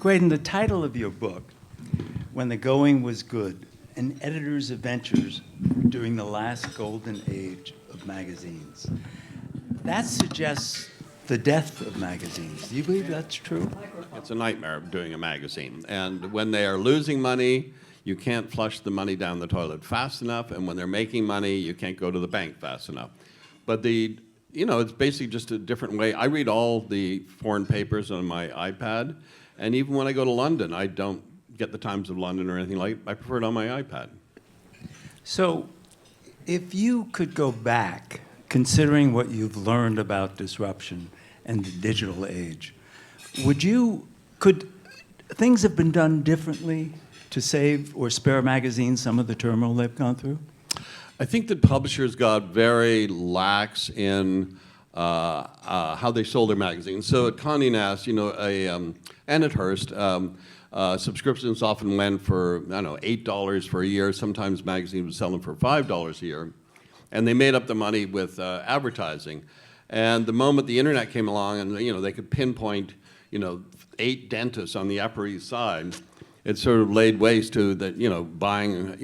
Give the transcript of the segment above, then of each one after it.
Graydon, the title of your book, When the Going Was Good, An Editor's Adventures During the Last Golden Age of Magazines. That suggests the death of magazines. Do you believe that's true? It's a nightmare of doing a magazine. And when they are losing money, you can't flush the money down the toilet fast enough. And when they're making money, you can't go to the bank fast enough. But it's basically just a different way. I read all the foreign papers on my iPad. And even when I go to London, I don't get the Times of London or anything like it. I prefer it on my iPad. So if you could go back, considering what you've learned about disruption and the digital age, could things have been done differently to save or spare magazines some of the turmoil they've gone through? I think that publishers got very lax in how they sold their magazines. So at Condé Nast, and at Hearst, subscriptions often went for, $8 for a year. Sometimes magazines would sell them for $5 a year. And they made up the money with advertising. And the moment the internet came along and, they could pinpoint, 8 dentists on the Upper East Side, it sort of laid waste to that, buying,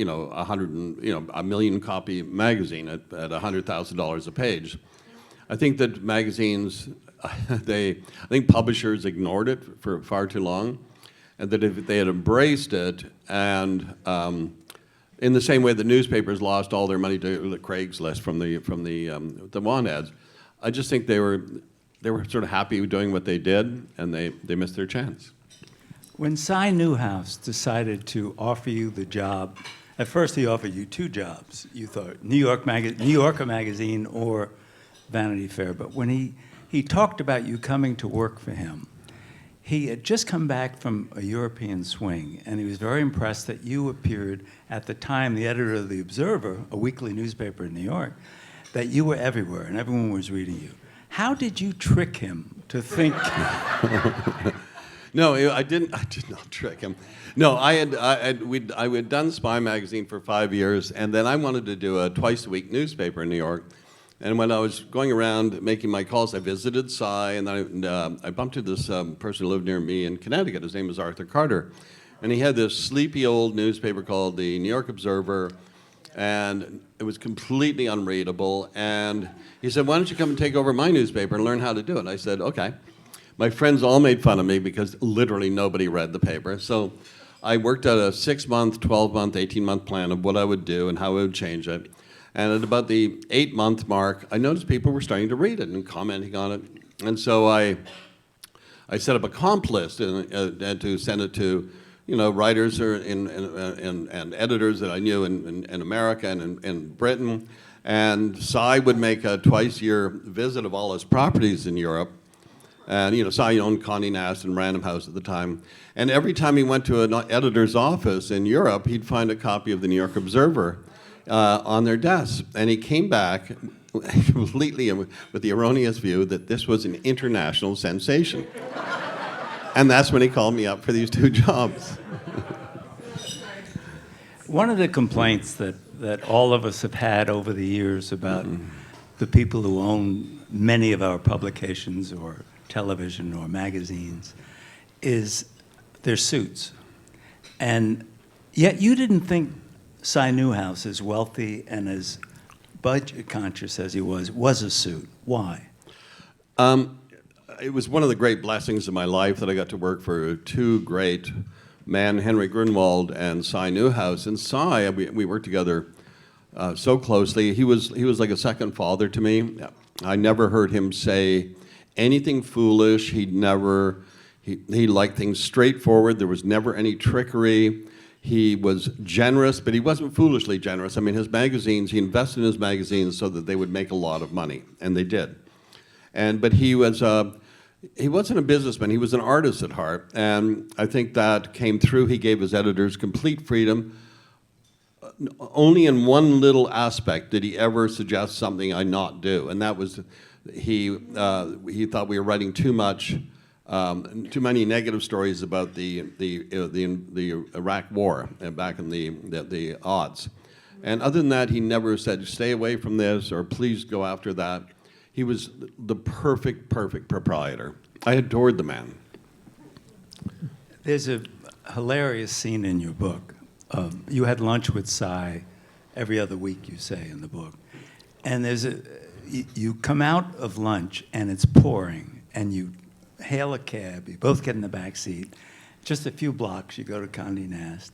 a million copy magazine at $100,000 a page. I think that magazines, I think publishers ignored it for far too long, and that if they had embraced it, and in the same way the newspapers lost all their money to the Craigslist from the want ads, I just think they were sort of happy with doing what they did, and they missed their chance. When Cy Newhouse decided to offer you the job, at first he offered you 2 jobs. You thought New Yorker magazine or Vanity Fair. But when he talked about you coming to work for him, he had just come back from a European swing, and he was very impressed that you appeared, at the time, the editor of The Observer, a weekly newspaper in New York, that you were everywhere and everyone was reading you. How did you trick him to think? No, I did not trick him. No, I had done Spy magazine for 5 years, and then I wanted to do a twice-a-week newspaper in New York. And when I was going around making my calls, I visited Cy, and then I bumped into this person who lived near me in Connecticut. His name was Arthur Carter. And he had this sleepy old newspaper called the New York Observer, and it was completely unreadable. And he said, "Why don't you come and take over my newspaper and learn how to do it?" And I said, "Okay." My friends all made fun of me because literally nobody read the paper. So I worked out a 6-month, 12-month, 18-month plan of what I would do and how I would change it. And at about the 8-month mark, I noticed people were starting to read it and commenting on it. And so I set up a comp list and to send it to, writers and editors that I knew in America and in Britain. And Cy would make a twice-a-year visit of all his properties in Europe. And Cy owned Condé Nast and Random House at the time. And every time he went to an editor's office in Europe, he'd find a copy of the New York Observer on their desk. And he came back completely with the erroneous view that this was an international sensation. And that's when he called me up for these 2 jobs. One of the complaints that all of us have had over the years about the people who own many of our publications or television or magazines is their suits. And yet you didn't think Cy Newhouse, as wealthy and as budget conscious as he was a suit. Why? It was one of the great blessings of my life that I got to work for 2 great men, Henry Grunwald and Cy Newhouse. And Cy, we worked together so closely. He was like a second father to me. I never heard him say anything foolish. He liked things straightforward. There was never any trickery. He was generous, but he wasn't foolishly generous. I mean, his magazines, he invested in his magazines so that they would make a lot of money, and they did. But he wasn't a businessman. He was an artist at heart, and I think that came through. He gave his editors complete freedom. Only in one little aspect did he ever suggest something I not do, and that was he thought we were writing too many negative stories about the Iraq War back in the odds. And other than that, he never said, "Stay away from this," or "Please go after that." He was the perfect proprietor. I adored the man. There's a hilarious scene in your book. You had lunch with Cy every other week, you say in the book. And you come out of lunch and it's pouring, and you hail a cab. You both get in the back seat. Just a few blocks, you go to Condé Nast,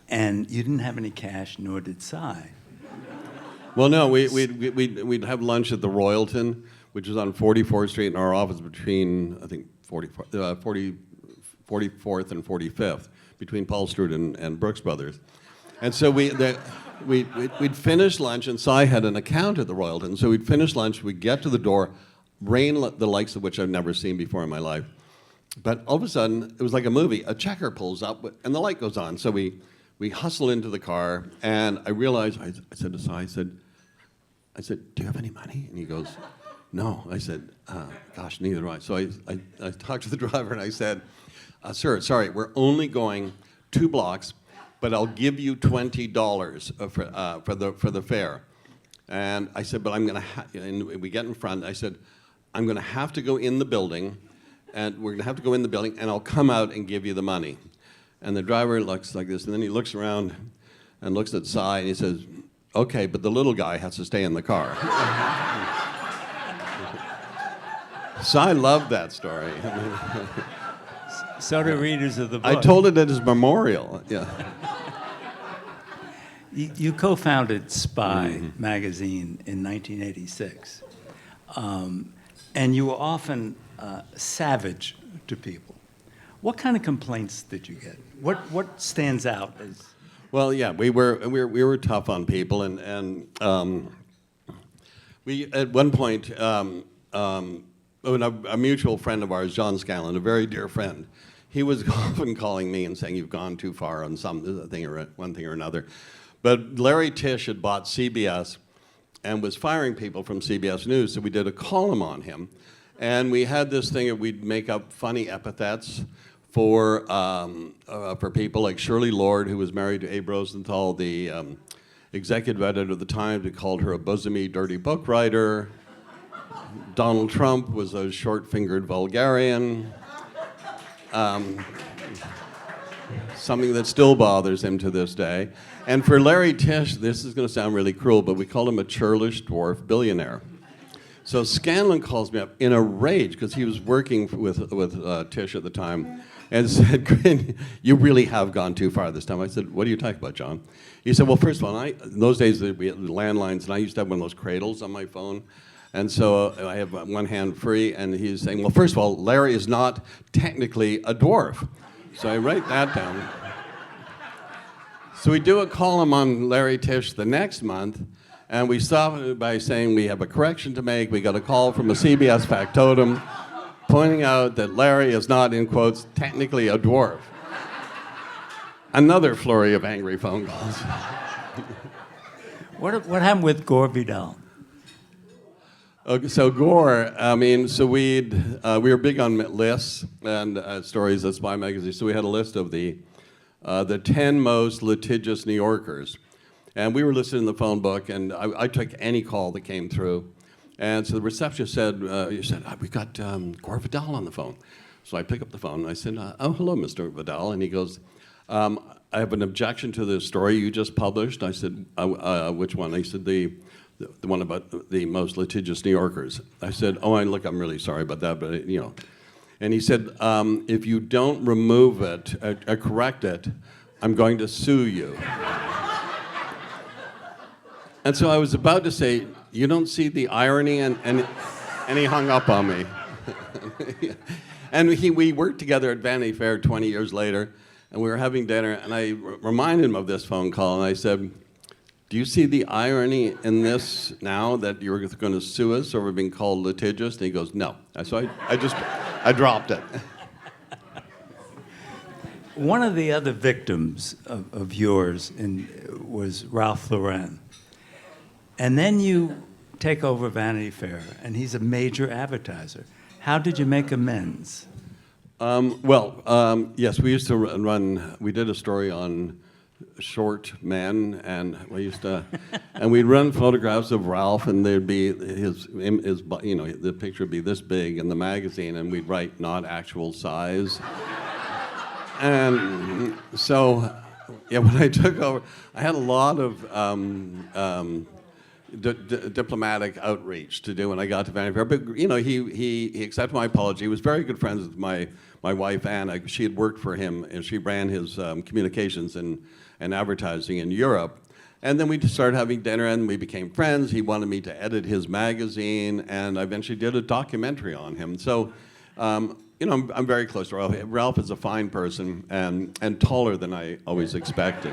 and you didn't have any cash, nor did Cy. Well, no, we'd have lunch at the Royalton, which is on 44th Street in our office between, I think, 44th and 45th, between Paul Stewart and Brooks Brothers. And so we'd finish lunch, and Cy had an account at the Royalton. So we'd finish lunch, we'd get to the door, rain the likes of which I've never seen before in my life. But all of a sudden, it was like a movie. A checker pulls up, and the light goes on. So we hustle into the car, and I realized, I said to Cy, I said, do you have any money? And he goes, no. I said, gosh, neither do I. So I talked to the driver, and I said, sir, sorry, we're only going 2 blocks, but I'll give you $20 for the fare. And I said, but I'm going to, and we get in front, I said, I'm going to have to go in the building, and we're going to have to go in the building, and I'll come out and give you the money. And the driver looks like this, and then he looks around and looks at Cy, and he says, okay, but the little guy has to stay in the car. Cy loved that story. So do readers of the book. I told it at his memorial. Yeah. You co-founded Spy magazine in 1986, and you were often savage to people. What kind of complaints did you get? What stands out as? Well, yeah, we were tough on people, and we at one point, a mutual friend of ours, John Scallon, a very dear friend, he was often calling me and saying, you've gone too far on one thing or another. But Larry Tisch had bought CBS and was firing people from CBS News, so we did a column on him. And we had this thing that we'd make up funny epithets for people like Shirley Lord, who was married to Abe Rosenthal, the executive editor of the Times. We called her a bosomy, dirty book writer. Donald Trump was a short-fingered vulgarian. Something that still bothers him to this day. And for Larry Tisch, this is going to sound really cruel, but we called him a churlish dwarf billionaire. So Scanlon calls me up in a rage, because he was working with Tisch at the time, and said, you really have gone too far this time. I said, what are you talking about, John? He said, well, first of all, in those days we had landlines, and I used to have one of those cradles on my phone. And so I have one hand free, and he's saying, well, first of all, Larry is not technically a dwarf. So I write that down. So we do a column on Larry Tisch the next month, and we stop it by saying we have a correction to make. We got a call from a CBS factotum pointing out that Larry is not, in quotes, technically a dwarf. Another flurry of angry phone calls. What happened with Gore Vidal? So Gore, I mean, so we were big on lists and stories at Spy magazine. So we had a list of the 10 most litigious New Yorkers, and we were listed in the phone book. And I took any call that came through, and so the receptionist said, "We got Gore Vidal on the phone." So I pick up the phone and I said, "Oh, hello, Mr. Vidal," and he goes, "I have an objection to the story you just published." I said, "Which one?" He said, The one about the most litigious New Yorkers. I said, "Oh, look, I'm really sorry about that, but you know." And he said, "If you don't remove it, correct it, I'm going to sue you." And so I was about to say, "You don't see the irony," and he hung up on me. And we worked together at Vanity Fair 20 years later, and we were having dinner, and I reminded him of this phone call, and I said, "Do you see the irony in this now, that you're going to sue us over being called litigious?" And he goes, "No." So I dropped it. One of the other victims of yours was Ralph Lauren. And then you take over Vanity Fair, and he's a major advertiser. How did you make amends? Yes, we used to we did a story on short men, and and we'd run photographs of Ralph, and there'd be the picture would be this big in the magazine, and we'd write "not actual size." And so, yeah, when I took over, I had a lot of diplomatic outreach to do when I got to Vanity Fair. But you know, he accepted my apology. He was very good friends with my wife Anna. She had worked for him, and she ran his communications and advertising in Europe. And then we just started having dinner, and we became friends. He wanted me to edit his magazine, and I eventually did a documentary on him. So, you know, I'm very close to Ralph. Ralph is a fine person and taller than I always expected.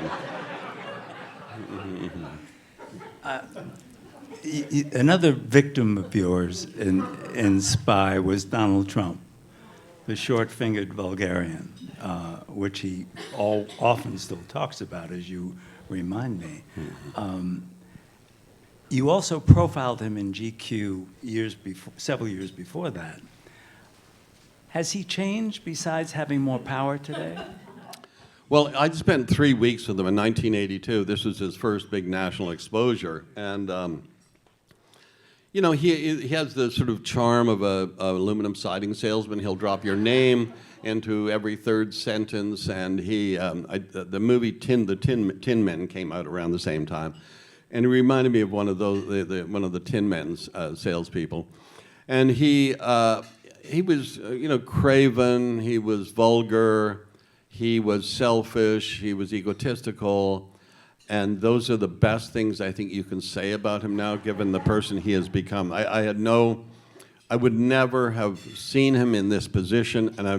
Another victim of yours in Spy was Donald Trump, the short-fingered vulgarian, which he often still talks about, as you remind me. You also profiled him in GQ several years before that. Has he changed besides having more power today? Well, I spent 3 weeks with him in 1982. This was his first big national exposure. And, you know, he has the sort of charm of a aluminum siding salesman. He'll drop your name into every third sentence. And the movie Tin Men came out around the same time. And he reminded me of one of one of the Tin Men's salespeople. And he was, you know, craven. He was vulgar. He was selfish, he was egotistical, and those are the best things I think you can say about him now, given the person he has become. I would never have seen him in this position, and I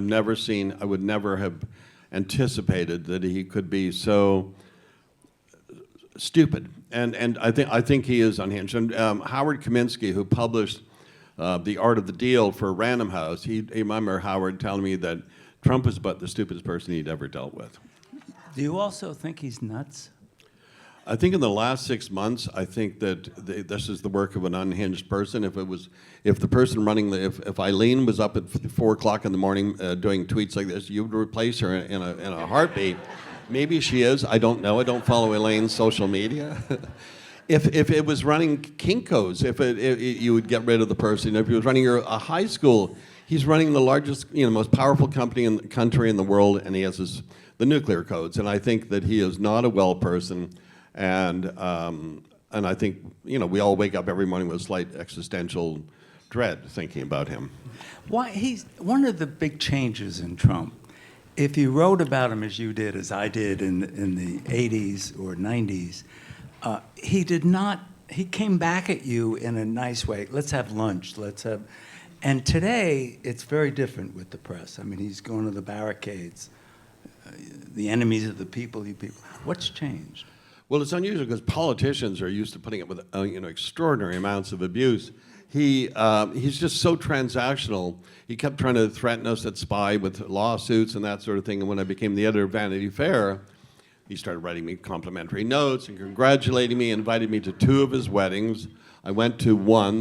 would never have anticipated that he could be so stupid. And I think he is unhinged. And Howard Kaminsky, who published The Art of the Deal for Random House, I remember Howard telling me that Trump was about the stupidest person he'd ever dealt with. Do you also think he's nuts? I think in the last 6 months, I think that this is the work of an unhinged person. If the person running if Eileen was up at 4 o'clock in the morning doing tweets like this, you would replace her in a heartbeat. Maybe she is. I don't know. I don't follow Elaine's social media. If it was running Kinko's, you would get rid of the person. If he was running a high school. He's running the largest, you know, most powerful company in the country in the world, and he has the nuclear codes. And I think that he is not a well person, and I think, you know, we all wake up every morning with a slight existential dread thinking about him. Why he's one of the big changes in Trump. If you wrote about him as you did, as I did in the 80s or 90s, he did not. He came back at you in a nice way. Let's have lunch. And today, it's very different with the press. I mean, he's going to the barricades, the enemies of the people, you people. What's changed? Well, it's unusual because politicians are used to putting up with you know, extraordinary amounts of abuse. He's just so transactional. He kept trying to threaten us at Spy with lawsuits and that sort of thing. And when I became the editor of Vanity Fair, he started writing me complimentary notes and congratulating me, invited me to 2 of his weddings. I went to the one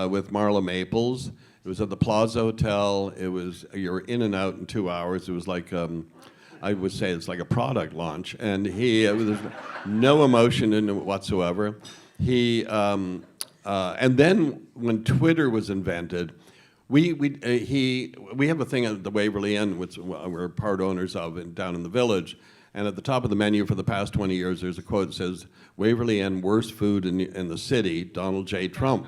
with Marla Maples. It was at the Plaza Hotel. You were in and out in 2 hours. It was like, I would say it's like a product launch. And there's no emotion in it whatsoever. And then when Twitter was invented, we have a thing at the Waverly Inn, which we're part owners of down in the Village. And at the top of the menu for the past 20 years, there's a quote that says, "Waverly Inn, worst food in the city, Donald J. Trump."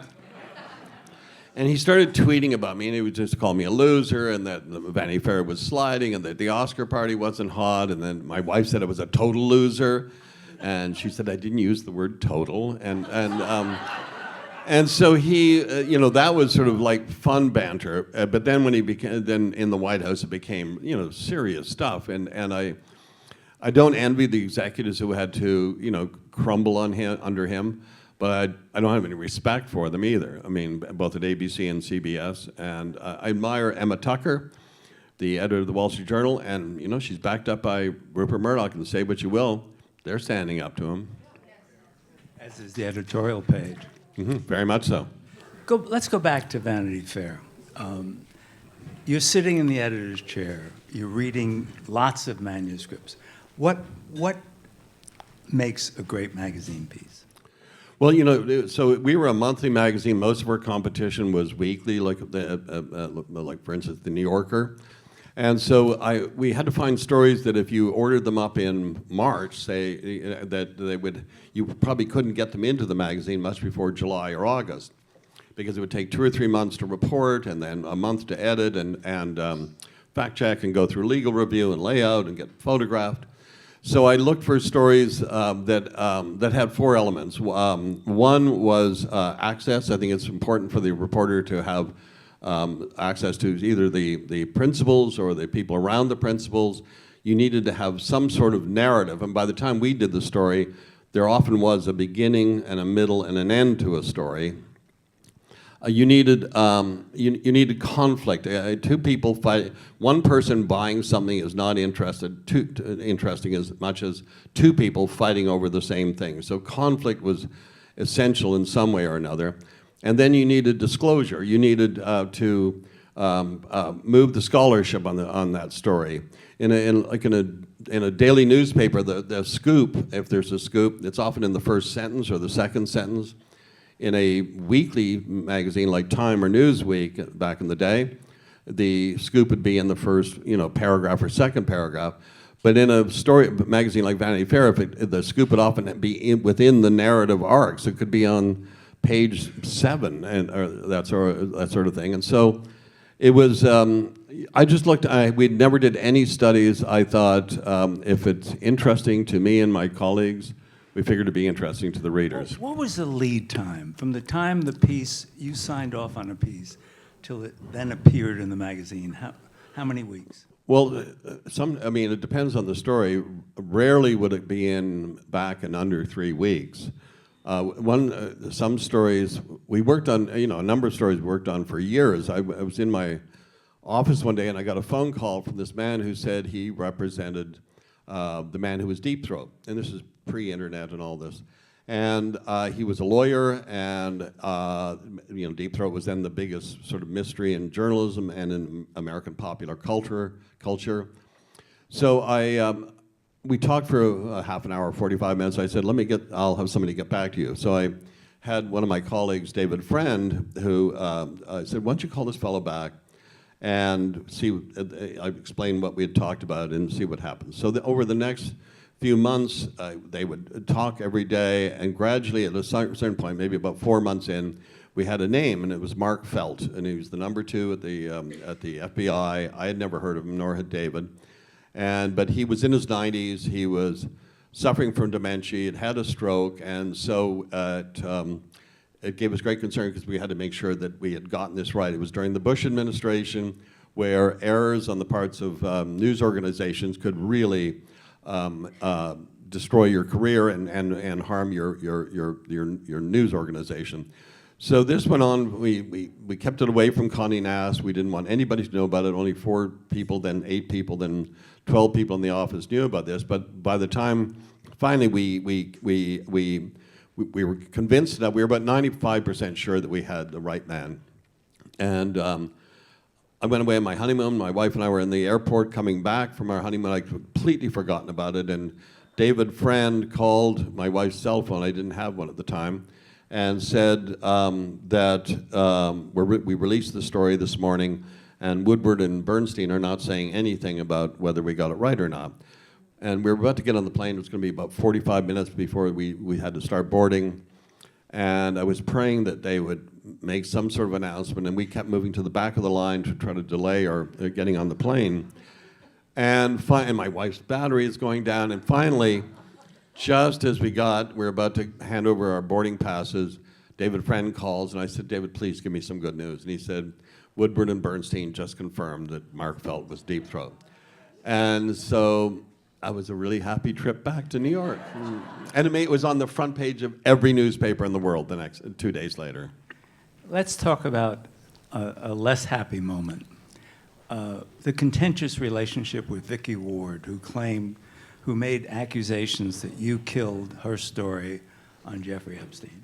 And he started tweeting about me, and he would just call me a loser, and that the Vanity Fair was sliding, and that the Oscar party wasn't hot, and then my wife said I was a total loser, and she said I didn't use the word total, and so he, you know, that was sort of like fun banter, but then when then in the White House, it became, you know, serious stuff, and I don't envy the executives who had to, you know, crumble under him, but I don't have any respect for them either. I mean, both at ABC and CBS. And I admire Emma Tucker, the editor of the Wall Street Journal, and, you know, she's backed up by Rupert Murdoch, and say what you will, they're standing up to him. As is the editorial page. Very much so. Let's go back to Vanity Fair. You're sitting in the editor's chair. You're reading lots of manuscripts. What makes a great magazine piece? Well, you know, so we were a monthly magazine. Most of our competition was weekly, like for instance, The New Yorker. And so we had to find stories that if you ordered them up in March, say, that you probably couldn't get them into the magazine much before July or August, because it would take 2 or 3 months to report, and then a month to edit, and fact check, and go through legal review and layout, and get photographed. So I looked for stories that had 4 elements. One was access. I think it's important for the reporter to have access to either the principals or the people around the principals. You needed to have some sort of narrative, and by the time we did the story, there often was a beginning and a middle and an end to a story. You needed conflict. 2 people fight. One person buying something is not interesting as much as 2 people fighting over the same thing. So conflict was essential in some way or another. And then you needed disclosure. You needed to move the scholarship on that story. In a daily newspaper, the scoop, if there's a scoop, it's often in the first sentence or the second sentence. In a weekly magazine like Time or Newsweek back in the day, the scoop would be in the first paragraph or second paragraph. But in a magazine like Vanity Fair, the scoop would often be within the narrative arcs. It could be on page 7 or that sort of thing. And so it was, I just looked, we never did any studies. I thought if it's interesting to me and my colleagues, we figured it'd be interesting to the readers. What was the lead time from the time you signed off on a piece till it then appeared in the magazine? How many weeks? Well, it depends on the story. Rarely would it be back in under 3 weeks. Some stories we worked on, a number of stories we worked on for years. I was in my office one day and I got a phone call from this man who said he represented the man who was Deep Throat, and this is pre-internet and all this. And he was a lawyer, and Deep Throat was then the biggest sort of mystery in journalism and in American popular culture. So we talked for half an hour, 45 minutes. I said, I'll have somebody get back to you. So I had one of my colleagues, David Friend, who said, why don't you call this fellow back and see, I explained what we had talked about and see what happens. So over the next few months, they would talk every day, and gradually at a certain point, maybe about 4 months in, we had a name, and it was Mark Felt, and he was the number 2 at the FBI. I had never heard of him, nor had David. But he was in his 90s. He was suffering from dementia. He'd had a stroke, and so it gave us great concern because we had to make sure that we had gotten this right. It was during the Bush administration, where errors on the parts of news organizations could really destroy your career and harm your news organization. So this went on. We kept it away from Condé Nast. We didn't want anybody to know about it. Only 4 people, then 8 people, then 12 people in the office knew about this. But by the time finally we were convinced that we were about 95% sure that we had the right man. And I went away on my honeymoon. My wife and I were in the airport coming back from our honeymoon. I'd completely forgotten about it. And David Friend called my wife's cell phone. I didn't have one at the time. And said that we released the story this morning, and Woodward and Bernstein are not saying anything about whether we got it right or not. And we were about to get on the plane. It was going to be about 45 minutes before we had to start boarding. And I was praying that they would make some sort of announcement, and we kept moving to the back of the line to try to delay our getting on the plane. And my wife's battery is going down, and finally, just as we're about to hand over our boarding passes, David Friend calls, and I said, David, please give me some good news. And he said, Woodward and Bernstein just confirmed that Mark Felt was Deep Throat. And so I was a really happy trip back to New York. And it was on the front page of every newspaper in the world the next 2 days later. Let's talk about a less happy moment. The contentious relationship with Vicky Ward, who made accusations that you killed her story on Jeffrey Epstein.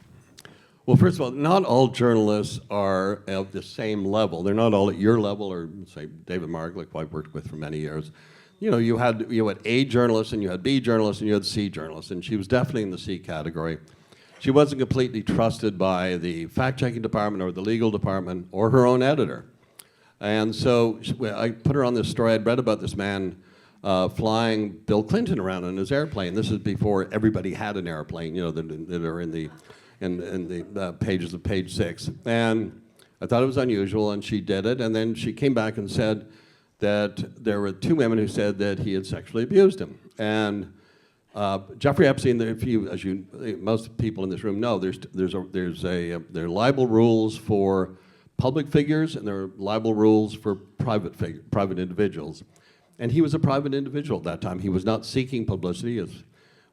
Well, first of all, not all journalists are at the same level. They're not all at your level, or say David Marglich, who I've worked with for many years. You had A journalists, and you had B journalists, and you had C journalists, and she was definitely in the C category. She wasn't completely trusted by the fact-checking department or the legal department or her own editor. And so I put her on this story. I'd read about this man flying Bill Clinton around in his airplane. This is before everybody had an airplane, you know, that are in the pages of page 6. And I thought it was unusual, and she did it. And then she came back and said that there were 2 women who said that he had sexually abused him. And Jeffrey Epstein, as most people in this room know, there are libel rules for public figures, and there are libel rules for private individuals. And he was a private individual at that time. He was not seeking publicity, as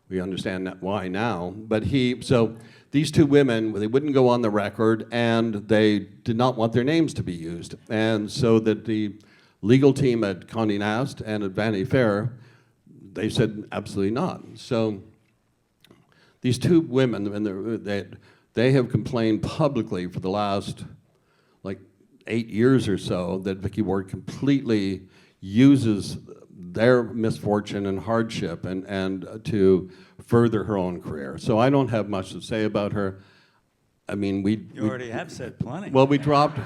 we understand why now. But so these 2 women, they wouldn't go on the record, and they did not want their names to be used. And so that the legal team at Condé Nast and at Vanity Fair, they said absolutely not. So these 2 women, and they have complained publicly for the last like 8 years or so that Vicky Ward completely uses their misfortune and hardship and to further her own career. So I don't have much to say about her. I mean, You already have said plenty. well, we dropped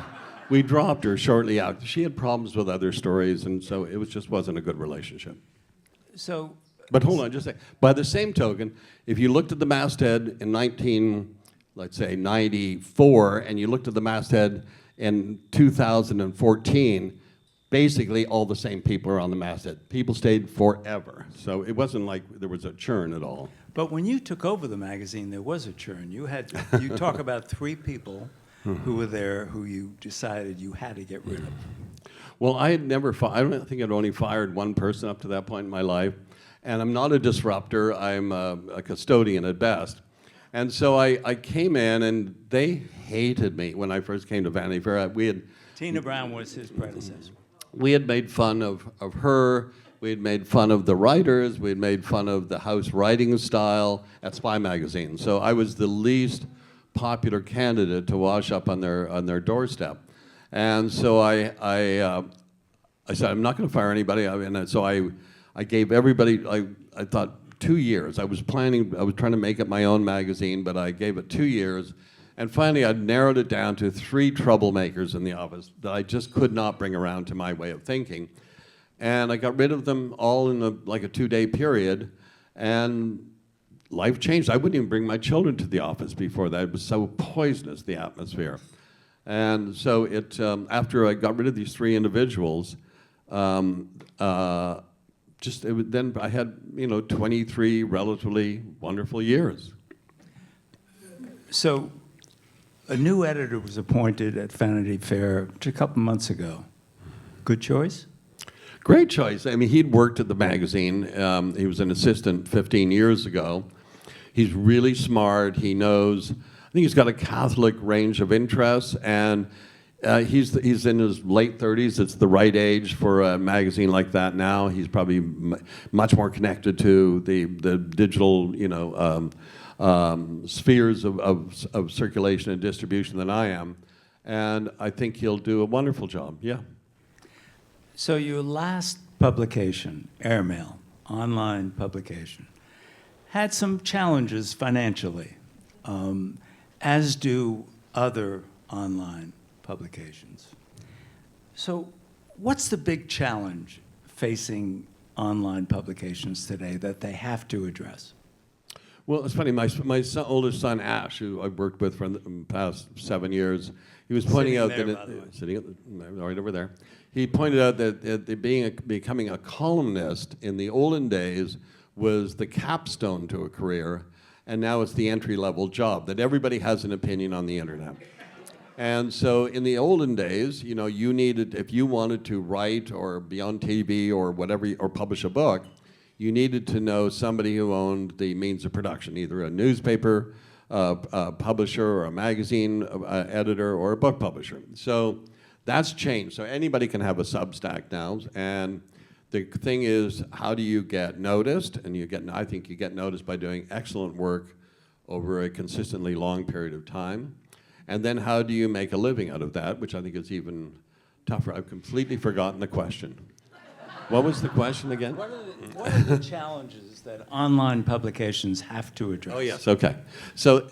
her shortly after. She had problems with other stories, and so it just wasn't a good relationship. So, But hold on, just a second. By the same token, if you looked at the masthead in 94, and you looked at the masthead in 2014, basically all the same people are on the masthead. People stayed forever. So it wasn't like there was a churn at all. but when you took over the magazine, there was a churn. You talk about 3 people who were there who you decided you had to get rid of. Well, I had never, I don't think I'd only fired 1 person up to that point in my life. And I'm not a disruptor, I'm a custodian at best. And so I came in, and they hated me when I first came to Vanity Fair. Tina Brown was his predecessor. We had made fun of her, we had made fun of the writers, we had made fun of the house writing style at Spy magazine. So I was the least popular candidate to wash up on their doorstep. And so I said, I'm not going to fire anybody. And so I gave everybody, I thought 2 years. I was trying to make it my own magazine, but I gave it 2 years. And finally, I narrowed it down to 3 troublemakers in the office that I just could not bring around to my way of thinking. And I got rid of them all in a 2-day period, and life changed. I wouldn't even bring my children to the office before that. It was so poisonous, the atmosphere. And so after I got rid of these 3 individuals, then I had 23 relatively wonderful years. So a new editor was appointed at Vanity Fair just a couple months ago. Good choice? Great choice. I mean, he'd worked at the magazine. He was an assistant 15 years ago. He's really smart. He knows, I think he's got a Catholic range of interests, and he's in his late 30s. It's the right age for a magazine like that now. He's probably much more connected to the digital, spheres of circulation and distribution than I am. And I think he'll do a wonderful job, yeah. So your last publication, Airmail, online publication, had some challenges financially, as do other online publications. So what's the big challenge facing online publications today that they have to address? Well, it's funny. My oldest son, Ash, who I've worked with for the past 7 years, he was pointing out right over there. He pointed out that becoming a columnist in the olden days was the capstone to a career, and now it's the entry-level job. That everybody has an opinion on the internet. And so in the olden days, you needed, if you wanted to write or be on TV or whatever, or publish a book, you needed to know somebody who owned the means of production, either a newspaper publisher or a magazine editor or a book publisher. So that's changed. So anybody can have a Substack now. And the thing is, how do you get noticed? And I think you get noticed by doing excellent work over a consistently long period of time. And then how do you make a living out of that, which I think is even tougher. I've completely forgotten the question. What was the question again? What are the challenges that online publications have to address? Oh, yes, okay. So,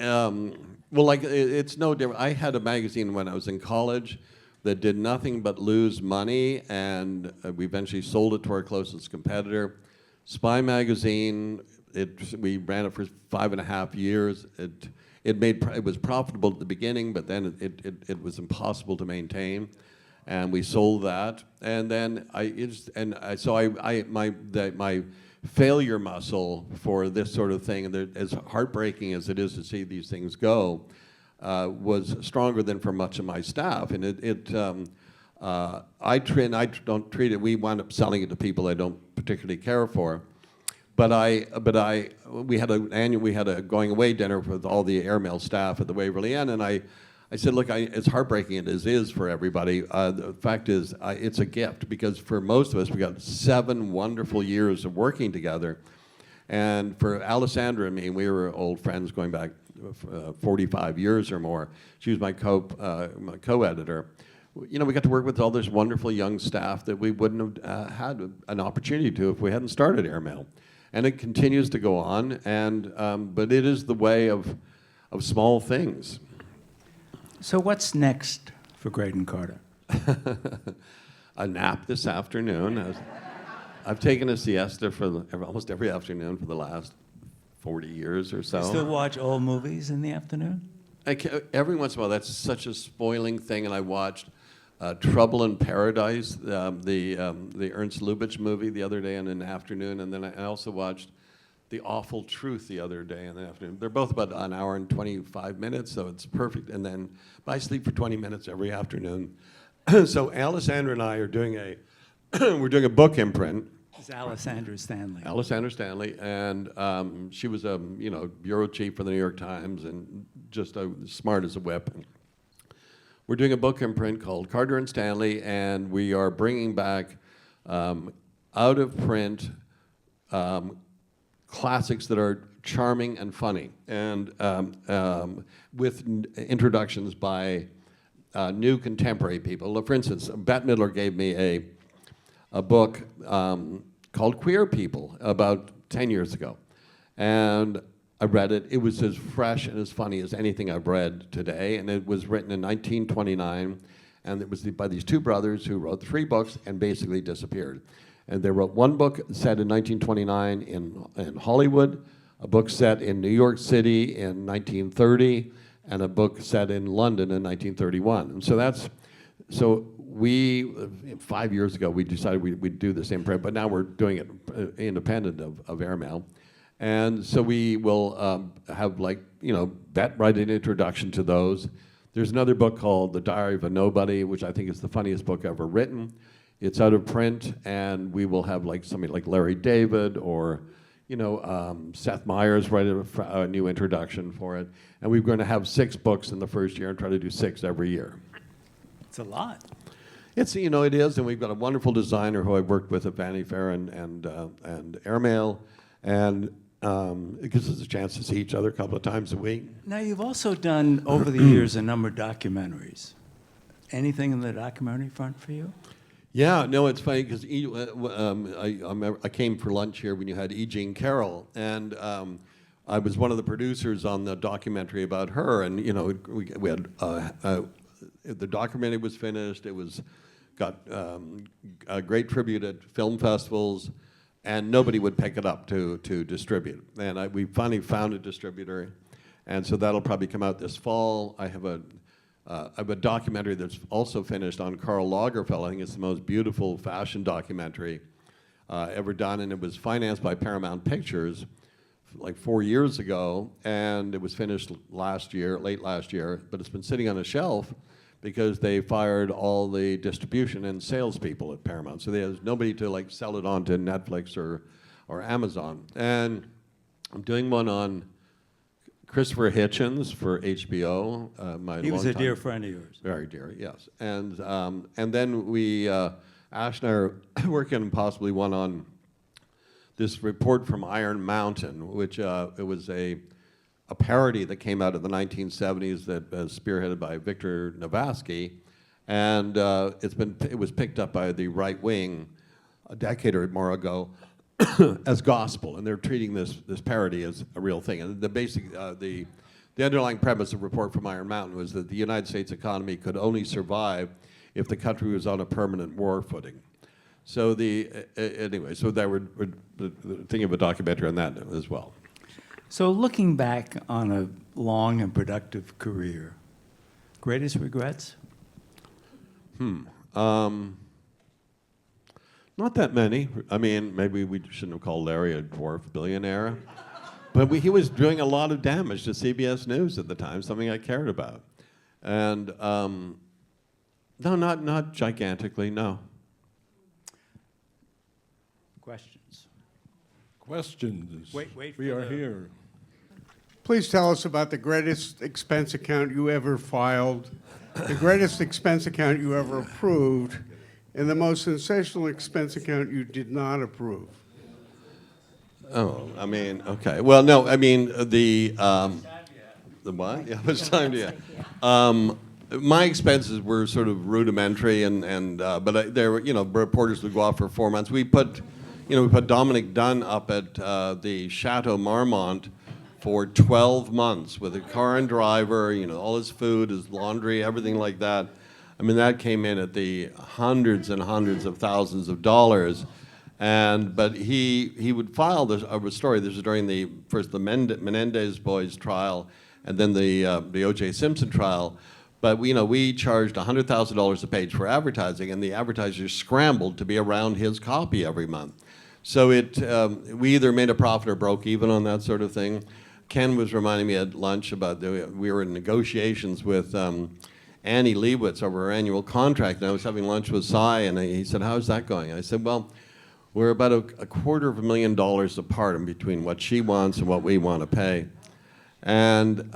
it's no different. I had a magazine when I was in college that did nothing but lose money, and we eventually sold it to our closest competitor. Spy magazine, we ran it for 5.5 years. It was profitable at the beginning, but then it was impossible to maintain, and we sold that. And then my failure muscle for this sort of thing, and as heartbreaking as it is to see these things go, was stronger than for much of my staff. And I don't treat it. We wound up selling it to people I don't particularly care for. But we had a going away dinner with all the airmail staff at the Waverly Inn, and I said, look, as heartbreaking as it is for everybody, the fact is it's a gift, because for most of us, we got 7 wonderful years of working together. And for Alessandra and me, we were old friends going back 45 years or more. She was my co-editor. We got to work with all this wonderful young staff that we wouldn't have had an opportunity to if we hadn't started Airmail. And it continues to go on, but it is the way of small things. So what's next for Graydon Carter? A nap this afternoon. I've taken a siesta for almost every afternoon for the last 40 years or so. You still watch old movies in the afternoon? Every once in a while, that's such a spoiling thing, and I watched Trouble in Paradise, the Ernst Lubitsch movie the other day in an afternoon, and then I also watched The Awful Truth the other day in the afternoon. They're both about an hour and 25 minutes, so it's perfect. And then I sleep for 20 minutes every afternoon. So Alessandra and I are doing we're doing a book imprint. It's Alessandra Stanley. Alessandra Stanley, and she was a bureau chief for the New York Times and just smart as a whip. We're doing a book imprint called Carter and Stanley, and we are bringing back out of print classics that are charming and funny, and with introductions by new contemporary people. For instance, Bette Midler gave me a book called Queer People about 10 years ago. And I read it. It was as fresh and as funny as anything I've read today. And it was written in 1929. And it was by these 2 brothers who wrote 3 books and basically disappeared. And they wrote one book set in 1929 in Hollywood, a book set in New York City in 1930, and a book set in London in 1931. And so we, 5 years ago, we decided we'd do the same print, but now we're doing it independent of Airmail. And so we will have Bette write an introduction to those. There's another book called The Diary of a Nobody, which I think is the funniest book ever written. It's out of print, and we will have somebody like Larry David or Seth Meyers write a new introduction for it. And we're going to have 6 books in the first year and try to do 6 every year. It's a lot. It is, and we've got a wonderful designer who I worked with at Vanity Fair and Airmail, and it gives us a chance to see each other a couple of times a week. Now, you've also done, over the years, a number of documentaries. Anything in the documentary front for you? Yeah, no, it's funny because I came for lunch here when you had E. Jean Carroll, and I was one of the producers on the documentary about her, and we had the documentary was finished. It got a great tribute at film festivals, and nobody would pick it up to distribute. And we finally found a distributor, and so that'll probably come out this fall. I have a documentary that's also finished on Karl Lagerfeld. I think it's the most beautiful fashion documentary ever done, and it was financed by Paramount Pictures like 4 years ago, and it was finished late last year, but it's been sitting on a shelf because they fired all the distribution and salespeople at Paramount. So there's nobody to sell it on to Netflix or Amazon. And I'm doing one on Christopher Hitchens for HBO. He was a dear friend of yours. Very dear, yes. And then Ash and I are working on possibly one on this report from Iron Mountain, which it was a parody that came out of the 1970s that was spearheaded by Victor Navatsky, and it was picked up by the right wing a decade or more ago as gospel, and they're treating this parody as a real thing. And the underlying premise of Report from Iron Mountain was that the United States economy could only survive if the country was on a permanent war footing. So anyway, so that we're thinking of a documentary on that as well. So looking back on a long and productive career, greatest regrets? Not that many. I mean, maybe we shouldn't have called Larry a dwarf billionaire. But he was doing a lot of damage to CBS News at the time, something I cared about. And no, not gigantically, no. Questions? Questions. Wait We for are the- here. Please tell us about the greatest expense account you ever filed, the greatest expense account you ever approved, and the most sensational expense account you did not approve. Oh, I mean, okay. Well, no, I mean, the what? Yeah, it's time to, yeah. My expenses were sort of rudimentary, but there were, reporters would go off for 4 months. We put Dominic Dunn up at the Chateau Marmont for 12 months with a car and driver, all his food, his laundry, everything like that. I mean, that came in at the hundreds and hundreds of thousands of dollars. But he would file a story. This was during the Menendez boys trial, and then the O.J. Simpson trial. But we charged $100,000 a page for advertising, and the advertisers scrambled to be around his copy every month. So we either made a profit or broke even on that sort of thing. Ken was reminding me at lunch about we were in negotiations with Annie Leibovitz over our annual contract, and I was having lunch with Cy, and he said, "How's that going?" I said, "Well, we're about a $250,000 apart in between what she wants and what we want to pay." And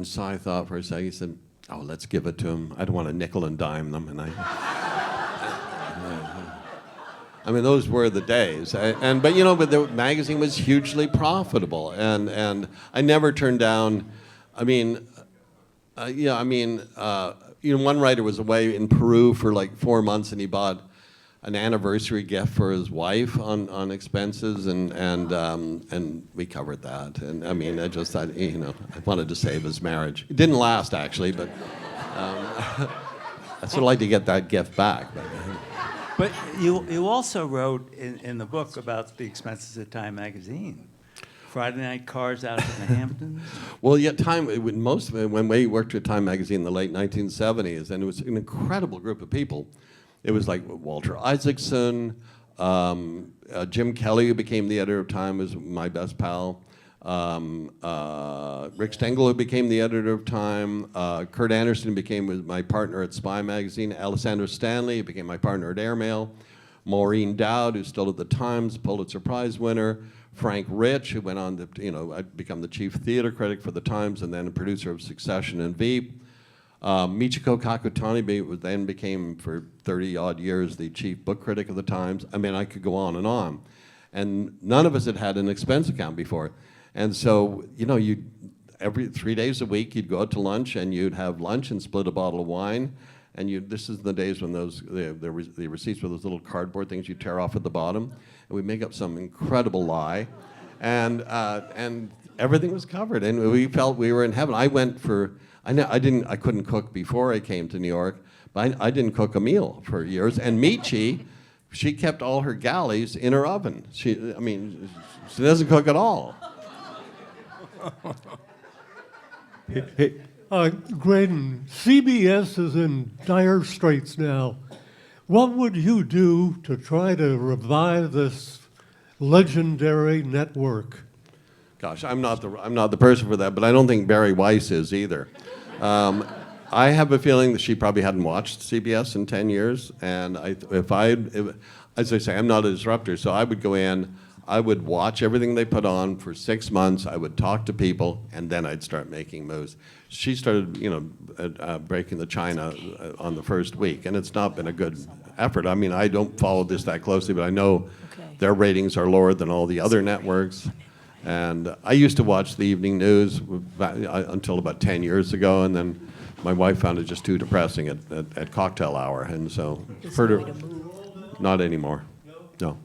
Cy thought for a second. He said, "Oh, let's give it to him. I don't want to nickel and dime them." And I mean, those were the days. But the magazine was hugely profitable, and I never turned down. One writer was away in Peru for like 4 months, and he bought an anniversary gift for his wife on expenses, and we covered that. And I mean, I just thought, I wanted to save his marriage. It didn't last, actually, but I'd sort of like to get that gift back. But you also wrote in the book about the expenses at Time Magazine. Friday night cars out in the Hamptons. Well, yeah, when we worked at Time Magazine in the late 1970s, and it was an incredible group of people. It was like Walter Isaacson, Jim Kelly, who became the editor of Time, was my best pal. Rick Stengel, who became the editor of Time. Kurt Anderson became my partner at Spy Magazine. Alessandro Stanley became my partner at Airmail. Maureen Dowd, who's still at the Times, Pulitzer Prize winner. Frank Rich, who went on to become the chief theater critic for the Times and then a producer of Succession and Veep. Michiko Kakutani then became, for 30-odd years, the chief book critic of the Times. I mean, I could go on. And none of us had an expense account before. And so, every 3 days a week, you'd go out to lunch, and you'd have lunch and split a bottle of wine. And this is the days when the receipts were those little cardboard things you tear off at the bottom. And we'd make up some incredible lie. And everything was covered. And we felt we were in heaven. I couldn't cook before I came to New York, but I didn't cook a meal for years. And Michi, she kept all her galleys in her oven. She doesn't cook at all. Graydon, CBS is in dire straits now. What would you do to try to revive this legendary network? Gosh, I'm not the person for that, but I don't think Barry Weiss is either. I have a feeling that she probably hadn't watched CBS in 10 years, and as I say, I'm not a disruptor, so I would go in, I would watch everything they put on for 6 months, I would talk to people, and then I'd start making moves. She started, breaking the china on the first week, and it's not been a good effort. I mean, I don't follow this that closely, but I know their ratings are lower than all the other networks. And I used to watch the evening news until about 10 years ago, and then my wife found it just too depressing at cocktail hour, and so not anymore. No.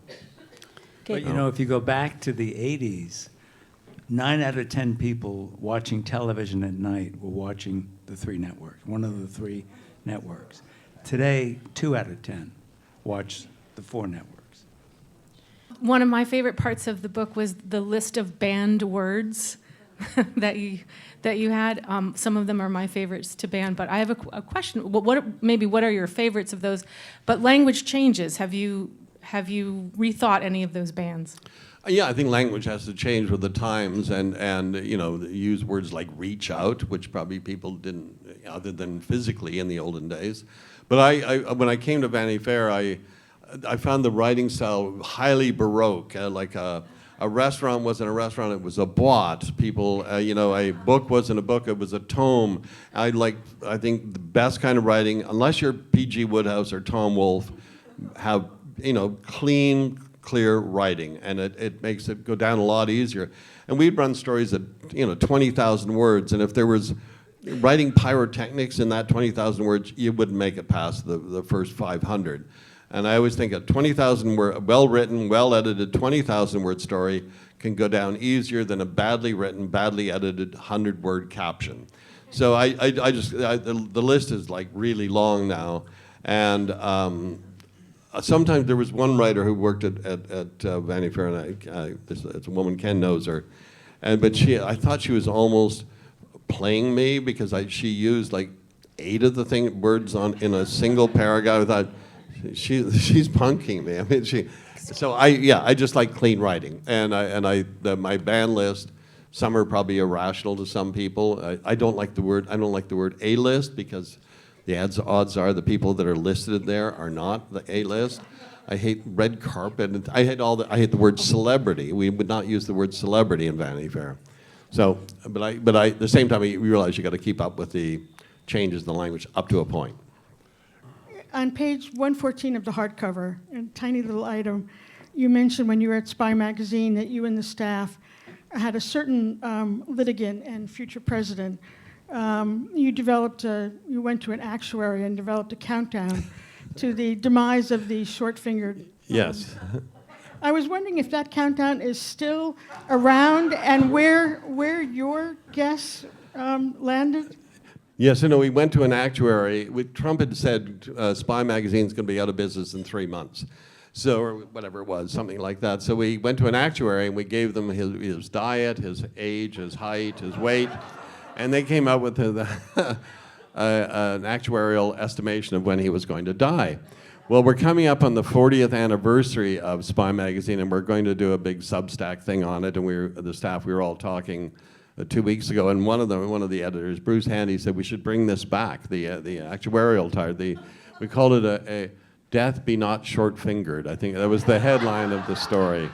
But if you go back to the 80s, 9 out of 10 people watching television at night were watching the 3 networks, one of the 3 networks. Today, 2 out of 10 watch the 4 networks. One of my favorite parts of the book was the list of banned words that you had. Some of them are my favorites to ban, but I have a question. What are your favorites of those? But language changes. Have you rethought any of those bans? Yeah, I think language has to change with the times, and you know, use words like reach out, which probably people didn't, other than physically in the olden days. But when I came to Vanity Fair, I found the writing style highly Baroque. Like a restaurant wasn't a restaurant; it was a boîte. People, you know, a book wasn't a book; it was a tome. I think the best kind of writing, unless you're P.G. Wodehouse or Tom Wolfe, have, you know, clean, clear writing, and it makes it go down a lot easier. And we'd run stories at, you know, 20,000 words, and if there was writing pyrotechnics in that 20,000 words, you wouldn't make it past the first 500. And I always think a 20,000 word, well-written, well-edited 20,000 word story can go down easier than a badly written, badly edited 100-word caption. So the list is like really long now, and sometimes there was one writer who worked at Vanity Fair, and it's a woman, Ken knows her, but I thought she was almost playing me because she used like 8 of the words in a single paragraph. I thought she's punking me. I mean, I just like clean writing, and my ban list. Some are probably irrational to some people. I don't like the word A-list because the odds are the people that are listed there are not the A-list. I hate red carpet. And I hate the word celebrity. We would not use the word celebrity in Vanity Fair. So, but at the same time, you realize you got to keep up with the changes in the language up to a point. On page 114 of the hardcover, a tiny little item, you mentioned when you were at Spy magazine that you and the staff had a certain litigant and future president. You went to an actuary and developed a countdown to the demise of the short-fingered. Yes. I was wondering if that countdown is still around and where your guess landed. Yes, we went to an actuary. Trump had said Spy magazine's going to be out of business in 3 months. So, or whatever it was, something like that. So we went to an actuary and we gave them his diet, his age, his height, his weight. And they came up with an actuarial estimation of when he was going to die. Well, we're coming up on the 40th anniversary of Spy magazine, and we're going to do a big Substack thing on it. And we were all talking 2 weeks ago, and one of the editors, Bruce Handy, said we should bring this back. The actuarial title. We called it a "Death Be Not Short-Fingered." I think that was the headline of the story.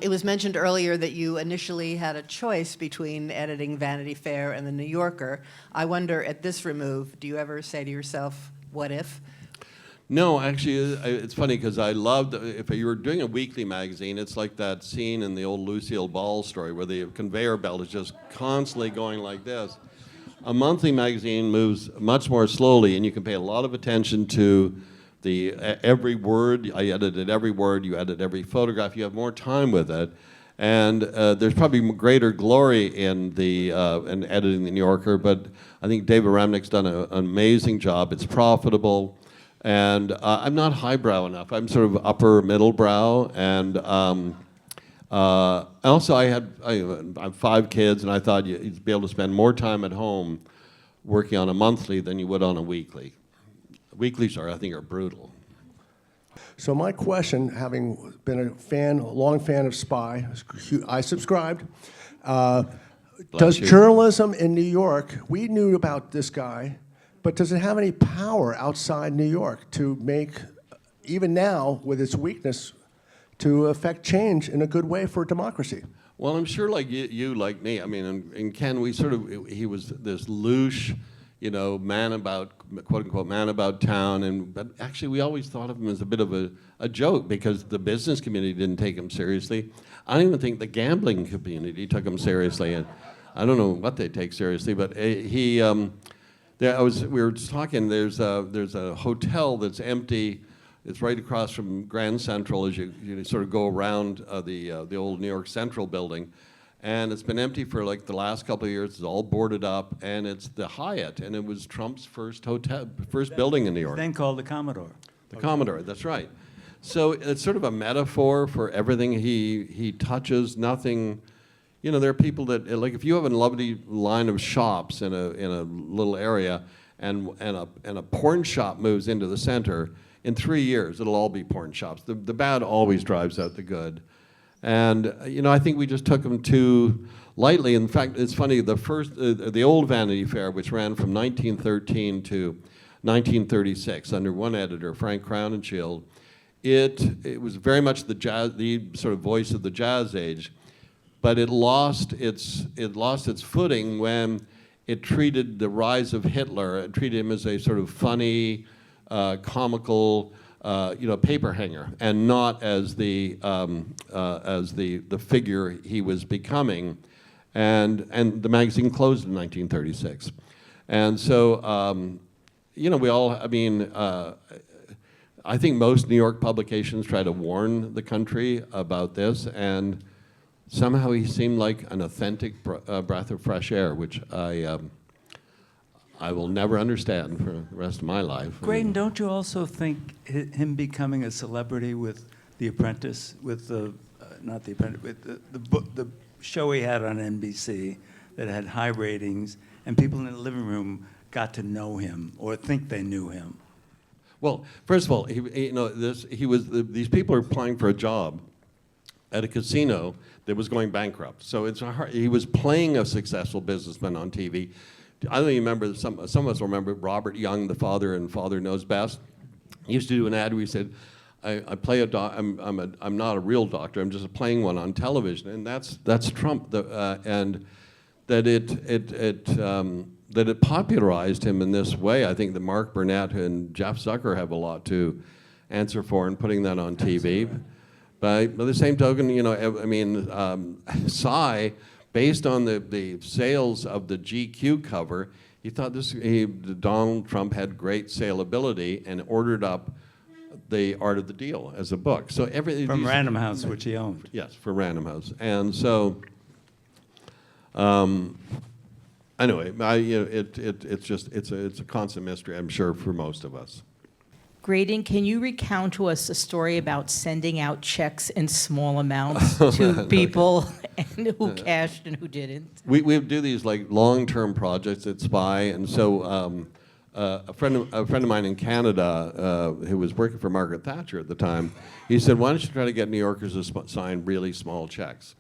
It was mentioned earlier that you initially had a choice between editing Vanity Fair and The New Yorker. I wonder, at this remove, do you ever say to yourself, what if? No, actually, it's funny because I loved, if you were doing a weekly magazine, it's like that scene in the old Lucille Ball story where the conveyor belt is just constantly going like this. A monthly magazine moves much more slowly, and you can pay a lot of attention to every word. I edited every word, you edit every photograph, you have more time with it. And there's probably greater glory in editing The New Yorker, but I think David Remnick's done an amazing job. It's profitable. And I'm not highbrow enough. I'm sort of upper middle brow. And also I have 5 kids, and I thought you'd be able to spend more time at home working on a monthly than you would on a weekly. Weeklies I think, are brutal. So my question, having been a long fan of Spy, I subscribed. Does journalism in New York, we knew about this guy, but does it have any power outside New York to make, even now with its weakness, to affect change in a good way for democracy? Well, I'm sure like you like me, I mean, and Ken, he was this louche, man about, quote unquote, man about town, but actually we always thought of him as a bit of a joke because the business community didn't take him seriously. I don't even think the gambling community took him seriously, and I don't know what they take seriously, but we were talking, there's a hotel that's empty. It's right across from Grand Central as you sort of go around the old New York Central building. And it's been empty for like the last couple of years. It's all boarded up, and it's the Hyatt, and it was Trump's first building in New York. Then called the Commodore. The Commodore, that's right. So it's sort of a metaphor for everything he touches. Nothing, you know, there are people that, like, if you have a lovely line of shops in a little area, and a porn shop moves into the center, in 3 years it'll all be porn shops. The bad always drives out the good. And you know, I think we just took them too lightly. In fact, it's funny, the old Vanity Fair, which ran from 1913 to 1936 under one editor, Frank Crowninshield, it was very much the sort of voice of the jazz age, but it lost its footing when it treated the rise of Hitler, it treated him as a sort of funny, comical, paper hanger, and not as the figure he was becoming. And the magazine closed in 1936. And so, we all, I think most New York publications try to warn the country about this, and somehow he seemed like an authentic breath of fresh air, which I will never understand for the rest of my life. Graydon, don't you also think him becoming a celebrity with The Apprentice, with the show he had on NBC that had high ratings, and people in the living room got to know him or think they knew him? Well, first of all, these people are applying for a job at a casino that was going bankrupt. So he was playing a successful businessman on TV. I don't even remember, some of us will remember Robert Young, the father in Father Knows Best. He used to do an ad where he said, I'm not a real doctor, I'm just playing one on television. And that's Trump. And that it popularized him in this way. I think that Mark Burnett and Jeff Zucker have a lot to answer for in putting that on TV. But by the same token, Psy, based on the sales of the GQ cover, he thought Donald Trump had great saleability and ordered up The Art of the Deal as a book. So From Random House, which he owned. Yes, for Random House. And so, anyway, it's a constant mystery, I'm sure, for most of us. Graydon, can you recount to us a story about sending out checks in small amounts to people and who cashed and who didn't? We do these like long-term projects at Spy, and so a friend of mine in Canada who was working for Margaret Thatcher at the time, he said, "Why don't you try to get New Yorkers to sign really small checks?"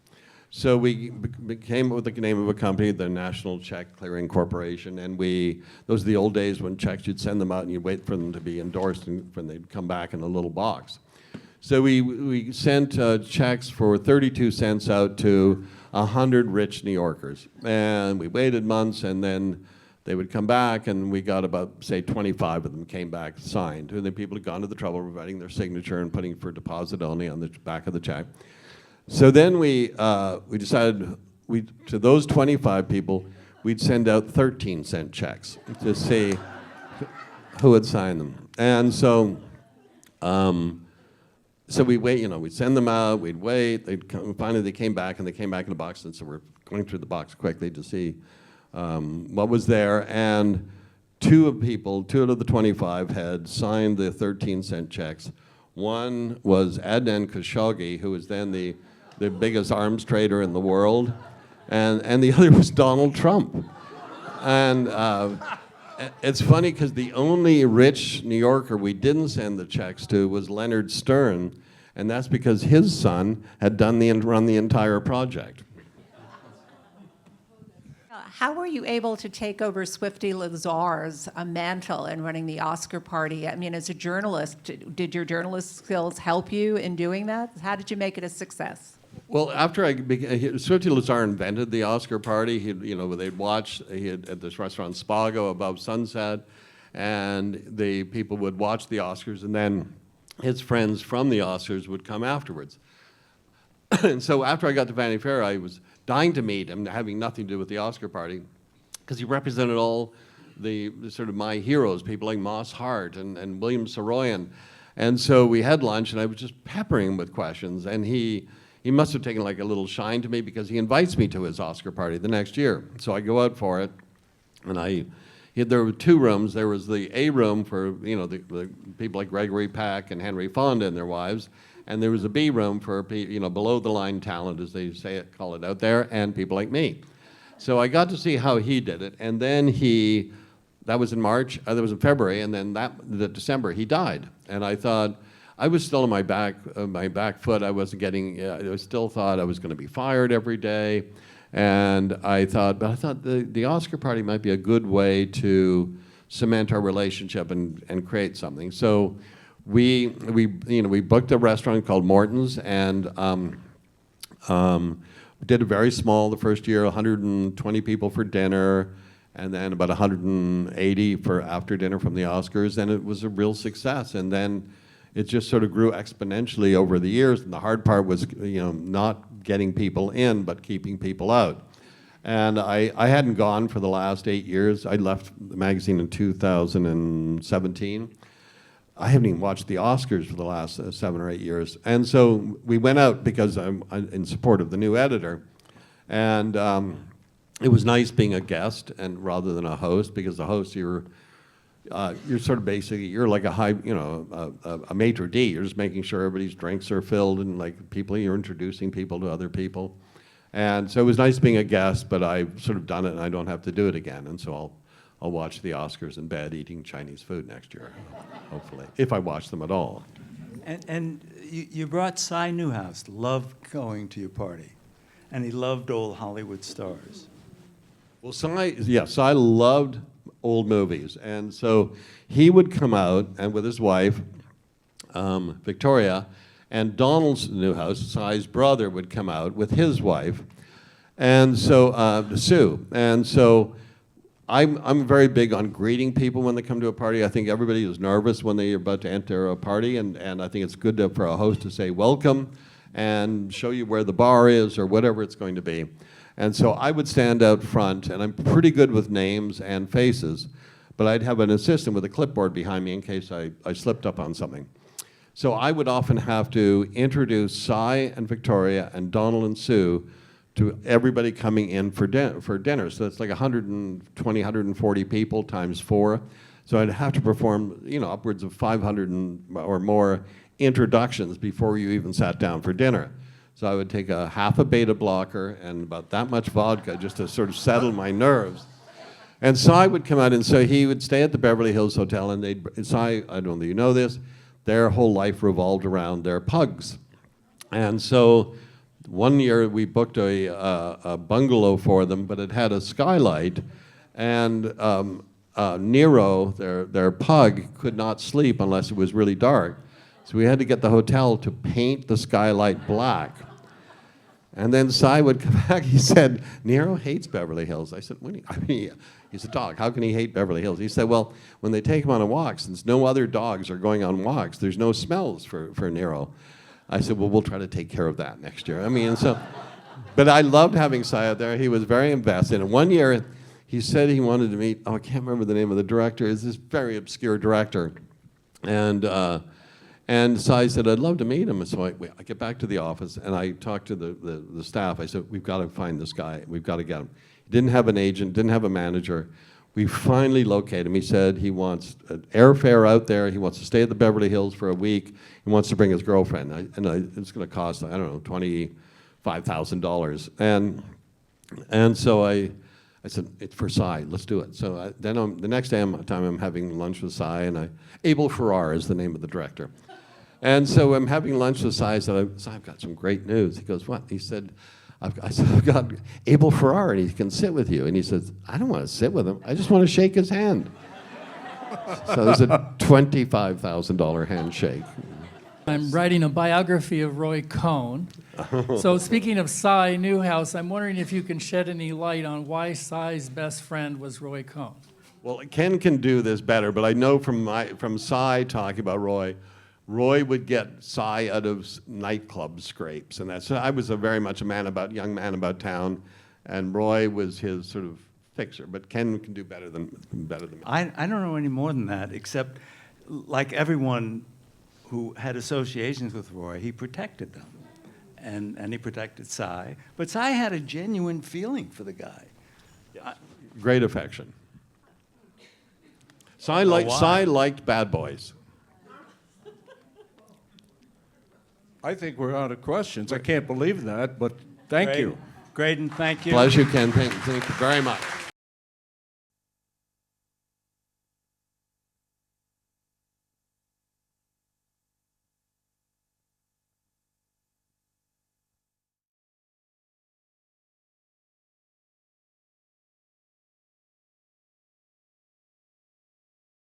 So we came up with the name of a company, the National Check Clearing Corporation, and those are the old days when checks, you'd send them out and you'd wait for them to be endorsed and when they'd come back in a little box. So we sent checks for 32 cents out to 100 rich New Yorkers. And we waited months, and then they would come back, and we got about, say, 25 of them came back signed. And then people had gone to the trouble of writing their signature and putting for deposit only on the back of the check. So then we decided to those 25 people, we'd send out 13-cent checks to see who would sign them. And so, we'd wait, we'd send them out, we'd wait, finally they came back, and they came back in a box, and so we're going through the box quickly to see what was there. And two of the 25 had signed the 13-cent checks. One was Adnan Khashoggi, who was then the biggest arms trader in the world, and the other was Donald Trump. And it's funny because the only rich New Yorker we didn't send the checks to was Leonard Stern, and that's because his son had run the entire project. How were you able to take over Swifty Lazar's mantle in running the Oscar party? I mean, as a journalist, did your journalist skills help you in doing that? How did you make it a success? Well, after Swifty Lazar invented the Oscar party. They'd watch. He had at this restaurant Spago above Sunset, and the people would watch the Oscars, and then his friends from the Oscars would come afterwards. And so after I got to Vanity Fair, I was dying to meet him, having nothing to do with the Oscar party, because he represented all the sort of my heroes, people like Moss Hart and William Saroyan. And so we had lunch, and I was just peppering him with questions, and he he must have taken like a little shine to me because he invites me to his Oscar party the next year. So I go out for it, and there were 2 rooms. There was the A room for, the people like Gregory Peck and Henry Fonda and their wives, and there was a B room for, below the line talent, as they call it out there, and people like me. So I got to see how he did it, and then that was in March, that was in February, and then the December he died. And I thought, I was still on my back foot. I wasn't getting, I still thought I was going to be fired every day. And I thought the Oscar party might be a good way to cement our relationship and create something. So we booked a restaurant called Morton's, and did it very small the first year, 120 people for dinner, and then about 180 for after dinner from the Oscars, and it was a real success. And then it just sort of grew exponentially over the years, and the hard part was, not getting people in, but keeping people out. And I hadn't gone for the last 8 years. I left the magazine in 2017. I haven't even watched the Oscars for the last 7 or 8 years. And so we went out because I'm in support of the new editor. And it was nice being a guest and rather than a host, because the host, you're sort of basically, you're like a high, a maitre d'. You're just making sure everybody's drinks are filled and like you're introducing people to other people. And so it was nice being a guest, but I've sort of done it and I don't have to do it again. And so I'll watch the Oscars in bed eating Chinese food next year, hopefully, if I watch them at all. And you brought Cy Newhouse, loved going to your party, and he loved old Hollywood stars. Well, Cy loved old movies, and so he would come out and with his wife, Victoria, and Donald Newhouse, Cy's brother, would come out with his wife, and so Sue. And so I'm very big on greeting people when they come to a party. I think everybody is nervous when they're about to enter a party, and I think it's good for a host to say welcome and show you where the bar is or whatever it's going to be. And so I would stand out front, and I'm pretty good with names and faces, but I'd have an assistant with a clipboard behind me in case I slipped up on something. So I would often have to introduce Cy and Victoria and Donald and Sue to everybody coming in for dinner. So it's like 120, 140 people times 4. So I'd have to perform, upwards of 500 or more introductions before you even sat down for dinner. So I would take a half a beta blocker and about that much vodka just to sort of settle my nerves. And Cy would come out, and so he would stay at the Beverly Hills Hotel, and Cy, I don't know if you know this, their whole life revolved around their pugs. And so one year we booked a bungalow for them, but it had a skylight, and Nero, their pug, could not sleep unless it was really dark. So we had to get the hotel to paint the skylight black. And then Cy would come back, he said, Nero hates Beverly Hills. I said, what do you, I mean, he's a dog, how can he hate Beverly Hills? He said, well, when they take him on a walk, since no other dogs are going on walks, there's no smells for Nero. I said, well, we'll try to take care of that next year. I mean, so, but I loved having Cy out there. He was very invested. And one year, he said he wanted to meet, I can't remember the name of the director, it's this very obscure director. And Cy said, I'd love to meet him. And so I get back to the office, and I talked to the staff. I said, we've got to find this guy. We've got to get him. He didn't have an agent, didn't have a manager. We finally located him. He said he wants an airfare out there. He wants to stay at the Beverly Hills for a week. He wants to bring his girlfriend. It's going to cost, I don't know, $25,000. And so I said, it's for Cy, let's do it. So then the next time I'm having lunch with Cy, and Abel Ferrar is the name of the director. And so I'm having lunch with Cy. I said, Cy, I've got some great news. He goes, what? He said, I've got Abel Ferrar, and he can sit with you. And he says, I don't want to sit with him. I just want to shake his hand. So there's a $25,000 handshake. I'm writing a biography of Roy Cohn. So speaking of Cy Newhouse, I'm wondering if you can shed any light on why Cy's best friend was Roy Cohn. Well, Ken can do this better, but I know from Cy talking about Roy would get Cy out of nightclub scrapes, and I was very much a young man about town, and Roy was his sort of fixer. But Ken can do better than me. I don't know any more than that, except like everyone who had associations with Roy, he protected them. and he protected Cy. But Cy had a genuine feeling for the guy. Great affection. Cy why. liked bad boys. I think we're out of questions. I can't believe that, but thank you. Graydon, thank you. Pleasure, Ken. Thank you very much.